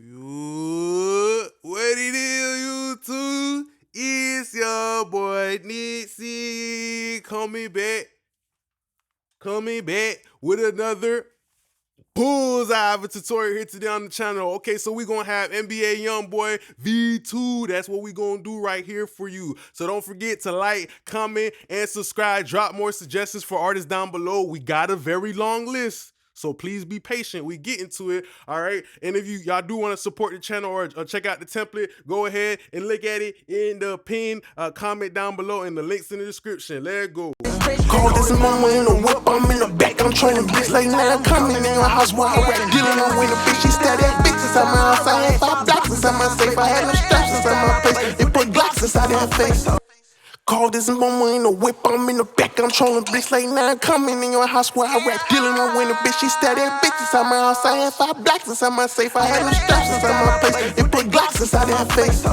What it is, YouTube? It's your boy Nixie coming back with another bullseye of a tutorial here today on the channel. Okay, so we're gonna have NBA YoungBoy V2. That's what we're gonna do right here for you. So don't forget to like, comment, and subscribe. Drop more suggestions for artists down below. We got a very long list, so please be patient. We get into it, all right? And if y'all do want to support the channel or check out the template, go ahead and look at it in the pinned comment down below, and the links in the description. Let's go. Call this mama in the whip, I'm in the back, I'm trying to bitch like now. Coming in your house while I rap, dealing with a bitch. She stared at bitches on my house. I had 5 blocks inside my safe, I had no straps inside my place. They put Glocks inside her face. Call this mama in the whip, I'm in the back, I'm trolling bitch like now. Coming in your house while I rap, dealing with a bitch. She stared at bitches on my house. I had 5 blocks inside my safe, I had no straps inside my place. They put Glocks inside her face.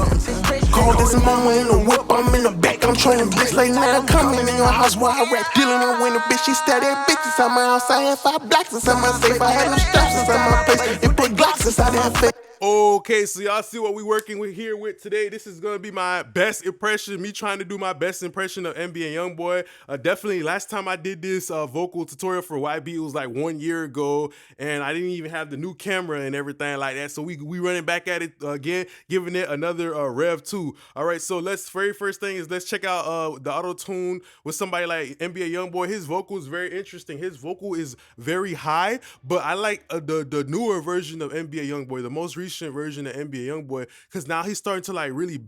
Call this mama in the whip, I'm in the back, I'm trolling bitch like now. Coming in your house while I rap, dealing with a bitch. She stared at bitches on my house. I had 5 blocks inside my safe, I had no straps inside my place. They put Glocks inside her face. Okay, so y'all see what we working with here with today. This is gonna be my best impression, me trying to do my best impression of NBA YoungBoy. Definitely last time I did this vocal tutorial for YB, it was like 1 year ago, and I didn't even have the new camera and everything like that. So we running back at it again, giving it another rev 2. All right, so very first thing is let's check out the Autotune with somebody like NBA YoungBoy. His vocal is very interesting. His vocal is very high, but I like the newer version of NBA YoungBoy, the most recent version of NBA YoungBoy, because now he's starting to really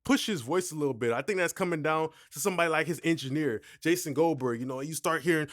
push his voice a little bit. I think that's coming down to somebody like his engineer, Jason Goldberg. You know, you start hearing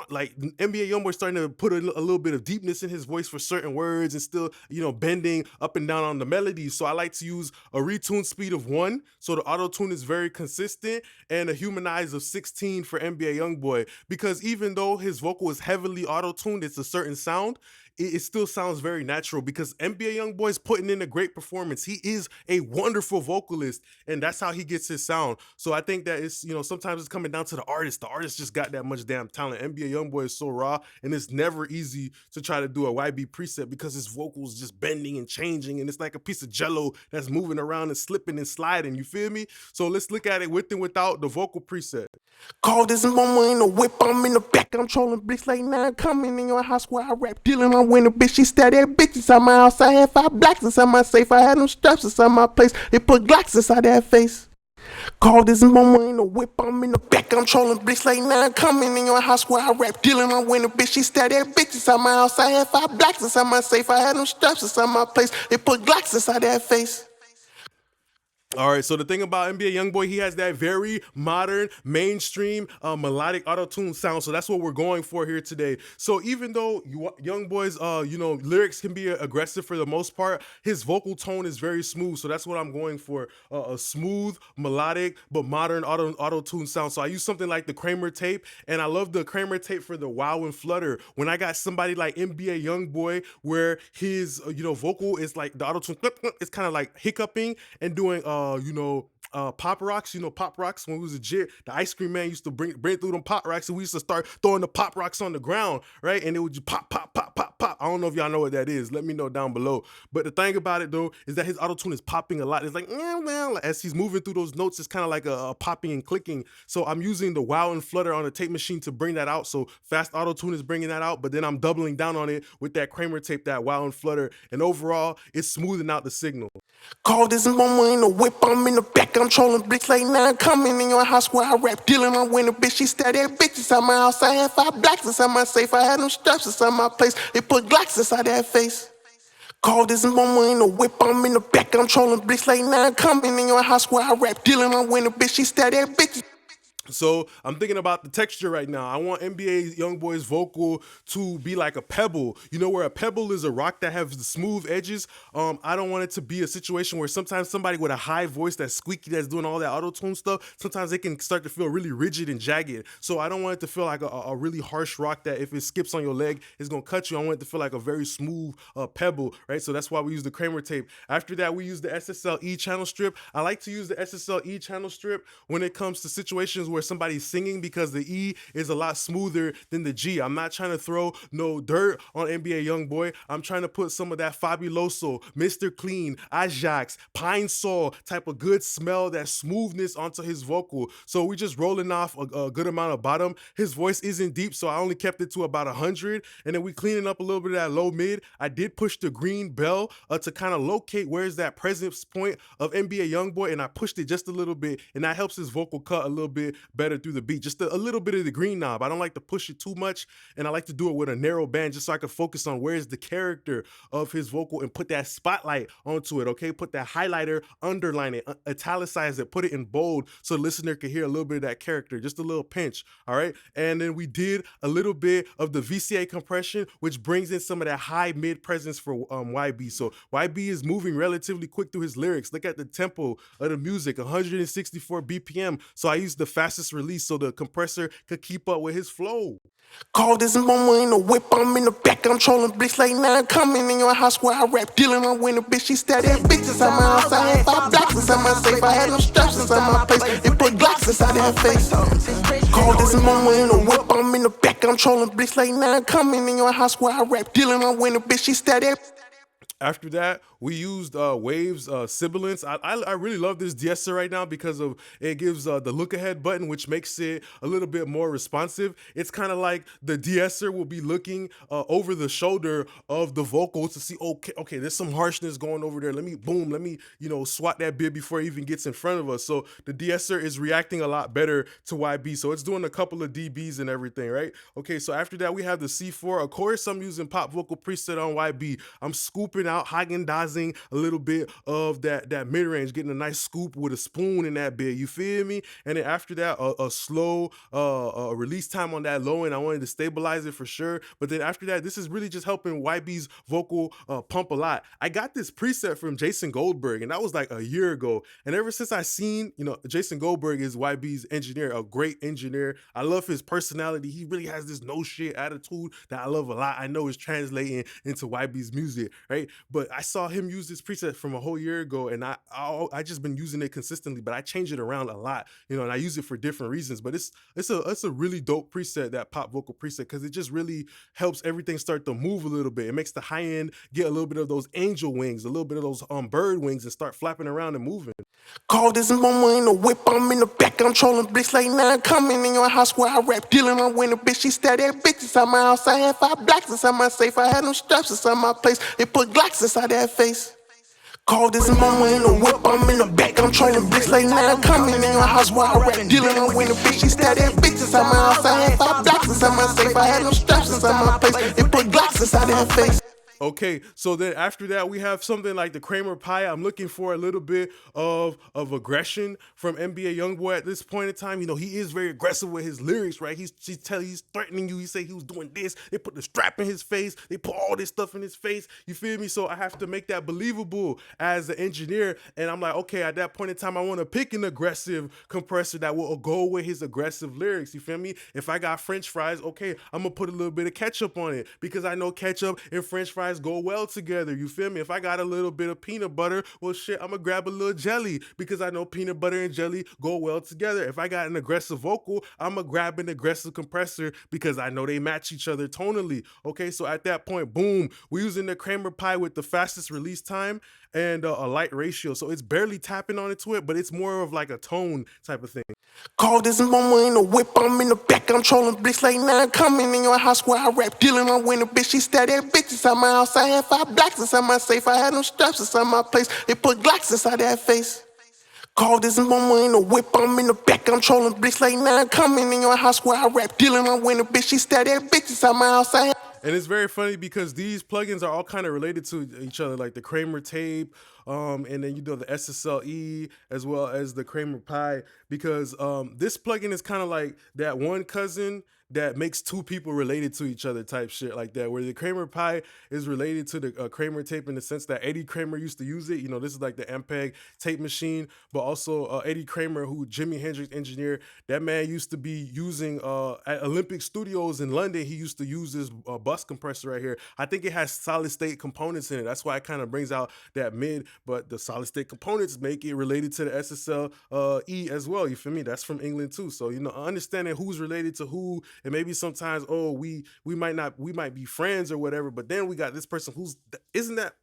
like NBA YoungBoy starting to put a little bit of deepness in his voice for certain words and still, you know, bending up and down on the melodies. So I like to use a retune speed of 1, so the auto tune is very consistent, and a humanize of 16 for NBA YoungBoy, because even though his vocal is heavily auto tuned, it's a certain sound. It still sounds very natural because NBA YoungBoy is putting in a great performance. He is a wonderful vocalist, and that's how he gets his sound. So I think that it's, you know, sometimes it's coming down to the artist. The artist just got that much damn talent. NBA YoungBoy is so raw, and it's never easy to try to do a YB preset because his vocals just bending and changing, and it's like a piece of jello that's moving around and slipping and sliding. You feel me? So let's look at it with and without the vocal preset. Call this mama in the whip, I'm in the back, I'm trolling bitch like now. Coming in your house while I rap, dealing with a bitch. She stared at bitches on my house. I had 5 blocks inside my safe, I had no straps inside my place. They put Glocks inside her face. Call this mama in the whip, I'm in the back, I'm trolling bitch like now. Coming in your house while I rap, dealing with a bitch. She stared at bitches on my house. I had 5 blocks inside my safe, I had no straps inside my place. They put Glocks inside her face. All right, so the thing about NBA YoungBoy, he has that very modern, mainstream, melodic auto-tune sound. So that's what we're going for here today. So even though YoungBoy's, you know, lyrics can be aggressive for the most part, his vocal tone is very smooth. So that's what I'm going for, a smooth, melodic, but modern auto-tune sound. So I use something like the Kramer tape, and I love the Kramer tape for the wow and flutter. When I got somebody like NBA YoungBoy, where his, you know, vocal is like the auto-tune, it's kind of like hiccuping and doing, you know, pop rocks. You know, pop rocks, when we was a jit, the ice cream man used to bring through them pop rocks, and we used to start throwing the pop rocks on the ground, right? And it would just pop, pop, pop, pop, pop. I don't know if y'all know what that is. Let me know down below. But the thing about it though is that his auto-tune is popping a lot. It's like, well, as he's moving through those notes, it's kind of like a popping and clicking. So I'm using the wow and flutter on the tape machine to bring that out. So fast auto-tune is bringing that out, but then I'm doubling down on it with that Kramer tape, that wow and flutter, and overall it's smoothing out the signal. Call this mama in the whip, I'm in the back, I'm trolling bitch like now. Coming in your house while I rap, dealing with a bitch. She stared at bitches on my house. I had 5 blocks inside my safe, I had no straps inside my place. They put Glocks inside her face. Call this mama in the whip, I'm in the back, I'm trolling bitch like now. Coming in your house while I rap, dealing with a bitch. She stared at bitches. So I'm thinking about the texture right now. I want NBA YoungBoy's vocal to be like a pebble. You know, where a pebble is a rock that has the smooth edges. I don't want it to be a situation where sometimes somebody with a high voice that's squeaky, that's doing all that auto-tune stuff, sometimes they can start to feel really rigid and jagged. So I don't want it to feel like a really harsh rock that if it skips on your leg, it's gonna cut you. I want it to feel like a very smooth pebble, right? So that's why we use the Kramer tape. After that, we use the SSLE channel strip. I like to use the SSLE channel strip when it comes to situations where where somebody's singing because the E is a lot smoother than the G. I'm not trying to throw no dirt on NBA YoungBoy. I'm trying to put some of that Fabuloso, Mr. Clean, Ajax, Pine Sol type of good smell, that smoothness onto his vocal. So we just rolling off a good amount of bottom. His voice isn't deep, so I only kept it to about 100. And then we cleaning up a little bit of that low mid. I did push the green bell to kind of locate where's that presence point of NBA YoungBoy, and I pushed it just a little bit, and that helps his vocal cut a little bit better through the beat. Just a little bit of the green knob. I don't like to push it too much, and I like to do it with a narrow band just so I can focus on where's the character of his vocal and put that spotlight onto it, okay? Put that highlighter, underline it, italicize it, put it in bold so the listener can hear a little bit of that character, just a little pinch, all right? And then we did a little bit of the VCA compression, which brings in some of that high mid presence for YB. So YB is moving relatively quick through his lyrics. Look at the tempo of the music, 164 BPM. So I used the fastest release so the compressor could keep up with his flow. Call this mama in the whip, I'm in the back, I'm trolling bricks like 9 coming in your house where I rap, dealing on winning bitch. She stared at bitches on my house, I had 5 blocks inside my safe, I had them straps inside my place, they put Glocks inside her face. Call this mama in the whip, I'm in the back, I'm trolling bricks like 9 coming in your house where I rap, dealing on winning bitch. She stared at. After that, we used Waves sibilance. I really love this de-esser right now because of it gives the look ahead button, which makes it a little bit more responsive. It's kind of like the de-esser will be looking over the shoulder of the vocals to see, okay, there's some harshness going over there. Let me swat that bit before it even gets in front of us. So the de-esser is reacting a lot better to YB. So it's doing a couple of dBs and everything, right? Okay, so after that, we have the C4. Of course, I'm using pop vocal preset on YB. I'm scooping out Hagen-Dazing a little bit of that mid-range, getting a nice scoop with a spoon in that bit, you feel me? And then after that, a slow release time on that low end. I wanted to stabilize it for sure, but then after that, this is really just helping YB's vocal pump a lot. I got this preset from Jason Goldberg, and that was like a year ago, and ever since I seen, Jason Goldberg is YB's engineer, a great engineer. I love his personality. He really has this no shit attitude that I love a lot. I know is translating into YB's music, right? But I saw him use this preset from a whole year ago, and I just been using it consistently, but I change it around a lot, and I use it for different reasons. But it's a really dope preset, that pop vocal preset, because it just really helps everything start to move a little bit. It makes the high end get a little bit of those angel wings, a little bit of those bird wings, and start flapping around and moving. Call this mama in the whip, I'm in the back, I'm trolling bricks like 9 coming in your house where I rap, dealing on winning bitch. She stared at bitches inside my house, I had 5 blocks inside my safe, I had them straps inside my place, they put Glocks inside that face. Call this mama in the whip, I'm in the back, I'm trolling bricks like 9 coming in your house where I rap, dealing on winning bitch. She stared at bitches inside my house, I had 5 blocks inside my safe, I had them straps inside my place, they put Glocks inside that face. Okay, so then after that, we have something like the Kramer Pie. I'm looking for a little bit of aggression from NBA YoungBoy at this point in time. He is very aggressive with his lyrics, right? He's threatening you. He say he was doing this. They put the strap in his face. They put all this stuff in his face. You feel me? So I have to make that believable as an engineer. And I'm like, okay, at that point in time, I want to pick an aggressive compressor that will go with his aggressive lyrics. You feel me? If I got French fries, okay, I'm going to put a little bit of ketchup on it because I know ketchup and French fries go well together. You feel me? If I got a little bit of peanut butter, well shit, I'm gonna grab a little jelly because I know peanut butter and jelly go well together. If I got an aggressive vocal, I'm gonna grab an aggressive compressor because I know they match each other tonally. Okay, so at that point, boom, we're using the Kramer Pie with the fastest release time and a light ratio. So it's barely tapping onto it, but it's more of like a tone type of thing. Call this mama in the whip, I'm in the back, I'm trolling bricks like 9 coming in your house where I rap, dealing on winning bitch. She stared at bitches inside my house, I had 5 blocks inside my safe, I had them straps inside my place, they put Glocks inside that face. Call this mama in the whip, I'm in the back, I'm trolling bricks like 9 coming in your house where I rap, dealing on winning bitch. She stared at bitches inside my house, I had. And it's very funny because these plugins are all kind of related to each other, like the Kramer tape, and then the SSLE as well as the Kramer Pie, because this plugin is kind of like that one cousin that makes two people related to each other type shit like that, where the Kramer Pi is related to the Kramer tape in the sense that Eddie Kramer used to use it. You know, this is like the MPEG tape machine, but also Eddie Kramer, who Jimi Hendrix engineer, that man used to be using at Olympic Studios in London. He used to use this bus compressor right here. I think it has solid state components in it. That's why it kind of brings out that mid, but the solid state components make it related to the SSL E as well. You feel me? That's from England too. So, you know, understanding who's related to who, and maybe sometimes, oh, we might be friends or whatever, but then we got this person who's,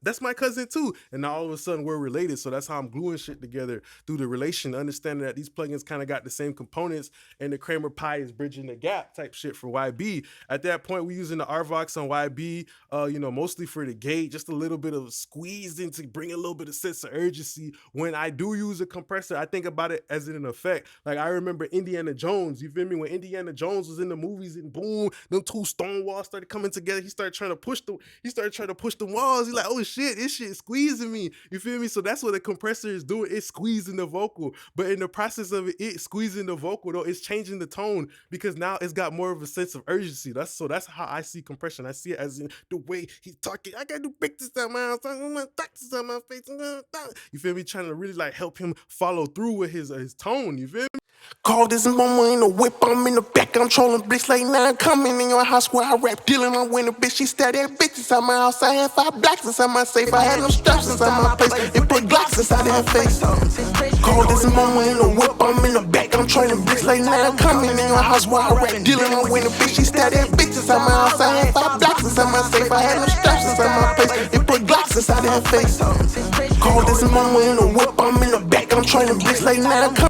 that's my cousin too, and now all of a sudden we're related. So that's how I'm gluing shit together through the relation, understanding that these plugins kind of got the same components, and the Kramer Pi is bridging the gap type shit for YB. At that point, we're using the RVox on YB, you know, mostly for the gate, just a little bit of squeezed in to bring a little bit of sense of urgency. When I do use a compressor, I think about it as an effect. Like, I remember Indiana Jones, you feel me? When Indiana Jones was in the movies and boom, them two stone walls started coming together. He started trying to push the walls. He's like, oh shit, this shit is squeezing me. You feel me? So that's what a compressor is doing. It's squeezing the vocal. But in the process of it squeezing the vocal though, it's changing the tone, because now it's got more of a sense of urgency. That's how I see compression. I see it as in the way he's talking. I gotta do practice on my face. You feel me? Trying to really like help him follow through with his tone. You feel me? Call this mama in the whip, I'm in the back, I'm trolling bricks like 9 coming in your house where I rap, dealing on when the bitch, she stared at bitches out my house. I had 5 blocks inside my safe, I had no straps inside my place, it put Glocks inside her face. Call this mama in the whip, I'm in the back, I'm trolling bricks like 9 coming in your house where I rap, dealing on when the bitch, she stared at bitches out my house. I had 5 blocks inside my safe, I had no straps inside my place, it put Glocks inside her face. Call this mama in the whip, I'm in the back, I'm trolling bricks like 9 coming.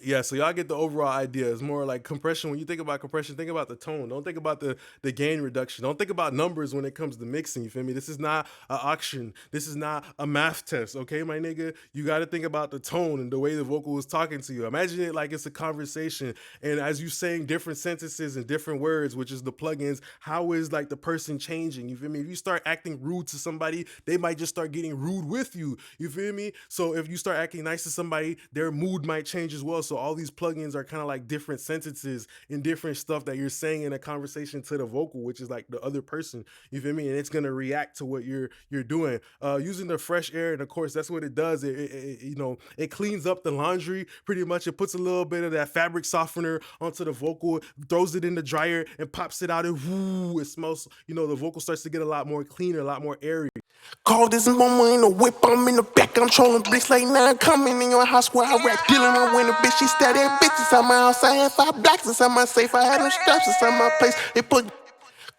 Yeah, so y'all get the overall idea. It's more like compression. When you think about compression, think about the tone. Don't think about the gain reduction. Don't think about numbers when it comes to mixing. You feel me? This is not an auction. This is not a math test, okay, my nigga? You got to think about the tone and the way the vocal is talking to you. Imagine it like it's a conversation, and as you saying different sentences and different words, which is the plugins, how is like the person changing? You feel me? If you start acting rude to somebody, they might just start getting rude with you. You feel me? So if you start acting nice to somebody, their mood might change as well. So all these plugins are kind of like different sentences and different stuff that you're saying in a conversation to the vocal, which is like the other person. You feel me? And it's gonna react to what you're doing. Using the fresh air, and of course that's what it does. You know, it cleans up the laundry pretty much. It puts a little bit of that fabric softener onto the vocal, throws it in the dryer, and pops it out, and whoo, it smells. You know, the vocal starts to get a lot more cleaner, a lot more airy. Call this mama in the whip, I'm in the back, I'm trolling bricks like 9 coming in your house where I rap, dealing on when the bitch, she stared at bitches out my house. I had 5 blocks inside my safe, I had no straps inside my place, it put.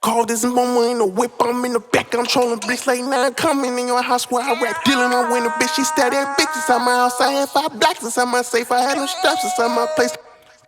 Call this mama in the whip, I'm in the back, I'm trolling bricks like 9 coming in your house where I rap, dealing on when the bitch, she stared at bitches out my house. I had 5 blocks inside my safe, I had no straps inside my place.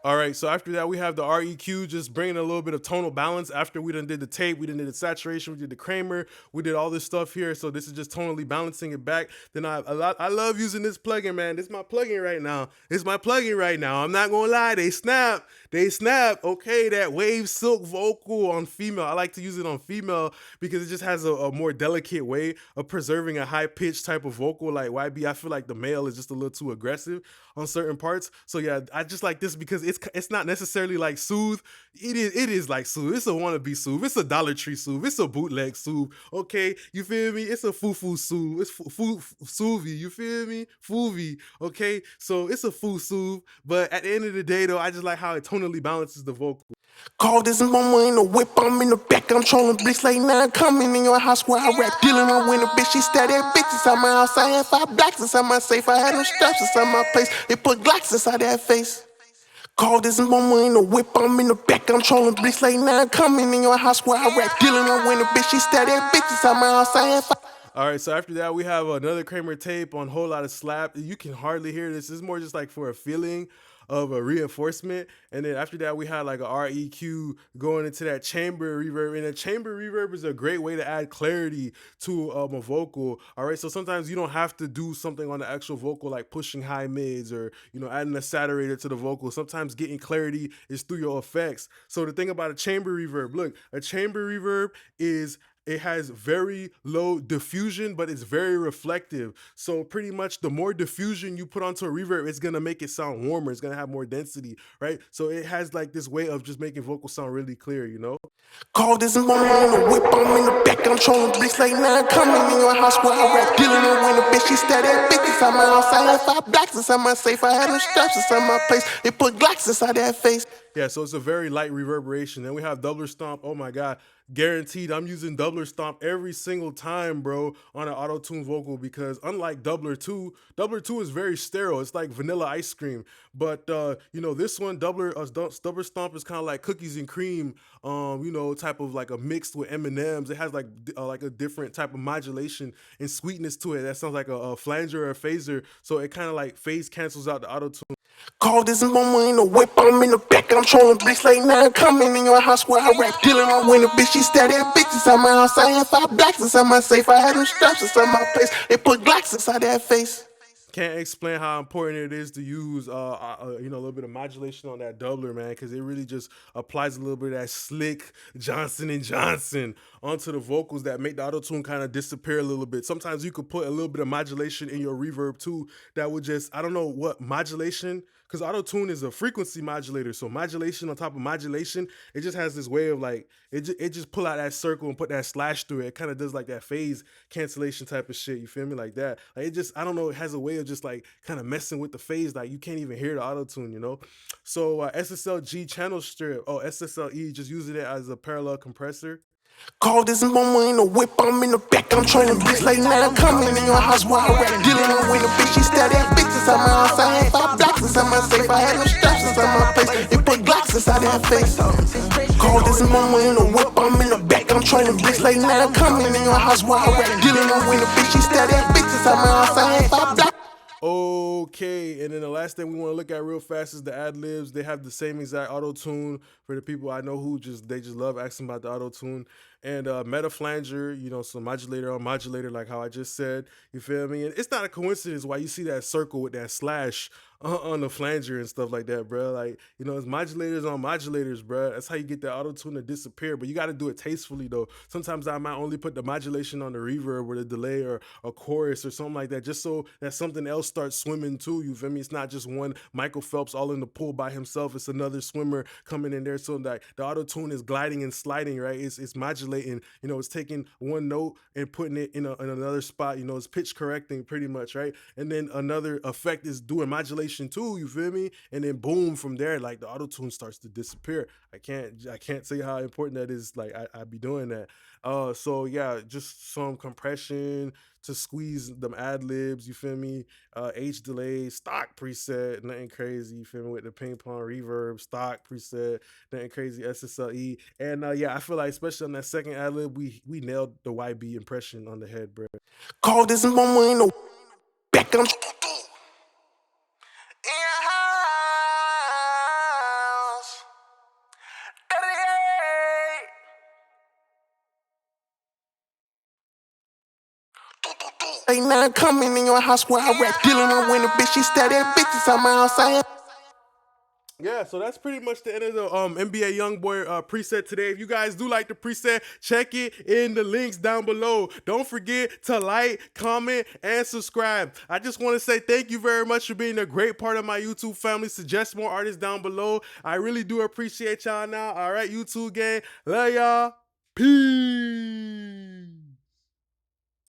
All right, so after that, we have the REQ, just bringing a little bit of tonal balance. After we done did the tape, we done did the saturation, we did the Kramer, we did all this stuff here. So this is just tonally balancing it back. Then I love using this plugin, man. This is my plugin right now. It's my plugin right now. I'm not gonna lie, they snap. Okay, that wave silk vocal on female. I like to use it on female because it just has a more delicate way of preserving a high pitched type of vocal. Like YB, I feel like the male is just a little too aggressive on certain parts. So yeah, I just like this because it's not necessarily like soothe. It is like soothe. It's a wannabe soothe. It's a Dollar Tree soothe. It's a bootleg soothe. Okay, you feel me? It's a foo soothe. It's soothy. You feel me? Foovy. Okay, so it's a foo soothe. But at the end of the day, though, I just like how it tonally balances the vocal. Call this mama in the whip, I'm in the back, I'm trolling bricks like 9 coming in your house where I rap, dealing on when the bitch, she stared at bitches out my house. I had 5 blocks inside my safe, I had no straps inside my place, it put Glocks inside her face. Call this mama in the whip, I'm in the back, I'm trolling bricks like 9 coming in your house where I rap, dealing on when the bitch, she stared at bitches out my house. I had 5. All right, so after that, we have another Kramer tape on Whole Lot of Slap. You can hardly hear this. It's more just like for a feeling of a reinforcement. And then after that, we had like a REQ going into that chamber reverb. And a chamber reverb is a great way to add clarity to a vocal. All right, so sometimes you don't have to do something on the actual vocal like pushing high mids or, you know, adding a saturator to the vocal. Sometimes getting clarity is through your effects. So the thing about a chamber reverb, look, a chamber reverb is it has very low diffusion, but it's very reflective. So pretty much the more diffusion you put onto a reverb, it's gonna make it sound warmer. It's gonna have more density, right? So it has like this way of just making vocals sound really clear, you know? Call this moment in the whip, I'm in the back, I'm trolling bricks like 9 coming in your house where I rap. Dealing with a bitch, she steady at bitch inside my house. I had 5 blocks inside my safe, I had no straps inside my place. They put Glocks inside that face. Yeah, so it's a very light reverberation. Then we have doubler stomp. Oh my God, guaranteed. I'm using doubler stomp every single time, bro, on an auto-tune vocal because unlike doubler two is very sterile. It's like vanilla ice cream. But you know, this one, doubler stomp is kind of like cookies and cream. You know, type of like a mixed with M&Ms. It has like a different type of modulation and sweetness to it. That sounds like a flanger or a phaser. So it kind of like phase cancels out the auto-tune. Call this moment in the whip, I'm in the back, I'm trolling bricks like 9 coming in your house where I rap. Dealing with a bitch, she steady at bitch inside my house. I had 5 blocks inside my safe, I had no straps inside my place. They put Glocks inside that face. Can't explain how important it is to use, you know, a little bit of modulation on that doubler, man, because it really just applies a little bit of that slick Johnson and Johnson onto the vocals that make the auto tune kind of disappear a little bit. Sometimes you could put a little bit of modulation in your reverb too. That would just, I don't know what modulation, because auto tune is a frequency modulator. So modulation on top of modulation, it just has this way of like it just pull out that circle and put that slash through it. It kind of does like that phase cancellation type of shit. You feel me? Like that. Like it just, I don't know, it has a way of just like kind of messing with the phase. Like you can't even hear the auto tune, you know? So SSLG channel strip, SSLE, just using it as a parallel compressor. Call this moment in the whip, I'm in the back, I'm trolling bricks like 9 coming in your house where I rap. Dealing with a bitch, she steady at bitch inside my house. I had 5 blocks inside my safe, I had no straps inside my place. They put Glocks inside that face. Call this moment in the whip, I'm in the back, I'm trolling bricks like 9 coming in your house where I rap. Dealing with a bitch, she steady at bitch inside my house. I had 5 blocks. Okay, and then the last thing we want to look at real fast is the ad-libs. They have the same exact auto-tune for the people I know who just love asking about the auto-tune. And meta flanger, you know, some modulator on modulator, like how I just said. You feel me? And it's not a coincidence why you see that circle with that slash on the flanger and stuff like that, bro. Like, you know, it's modulators on modulators, bro. That's how you get the auto tune to disappear. But you got to do it tastefully, though. Sometimes I might only put the modulation on the reverb or the delay or a chorus or something like that, just so that something else starts swimming too. You feel me? It's not just one Michael Phelps all in the pool by himself. It's another swimmer coming in there, so that the auto tune is gliding and sliding, right? It's modulating. You know, it's taking one note and putting it in another spot. You know, it's pitch correcting pretty much, right? And then another effect is doing modulation too, you feel me? And then boom, from there, like the auto tune starts to disappear. I can't say how important that is. Like I be doing that. So yeah, just some compression to squeeze them ad libs, you feel me? H delay, stock preset, nothing crazy, you feel me? With the ping pong reverb, stock preset, nothing crazy, SSLE. And yeah, I feel like especially on that second ad lib, we nailed the YB impression on the head, bro. Call this moment in the back, I'm like 9 coming in your house where I rap. Dealing with a bitch, she steady at bitch inside my house. I had Yeah, so that's pretty much the end of the NBA YoungBoy preset today. If you guys do like the preset, check it in the links down below. Don't forget to like, comment, and subscribe. I just want to say thank you very much for being a great part of my YouTube family. Suggest more artists down below. I really do appreciate y'all now. All right, YouTube gang. Love y'all. Peace.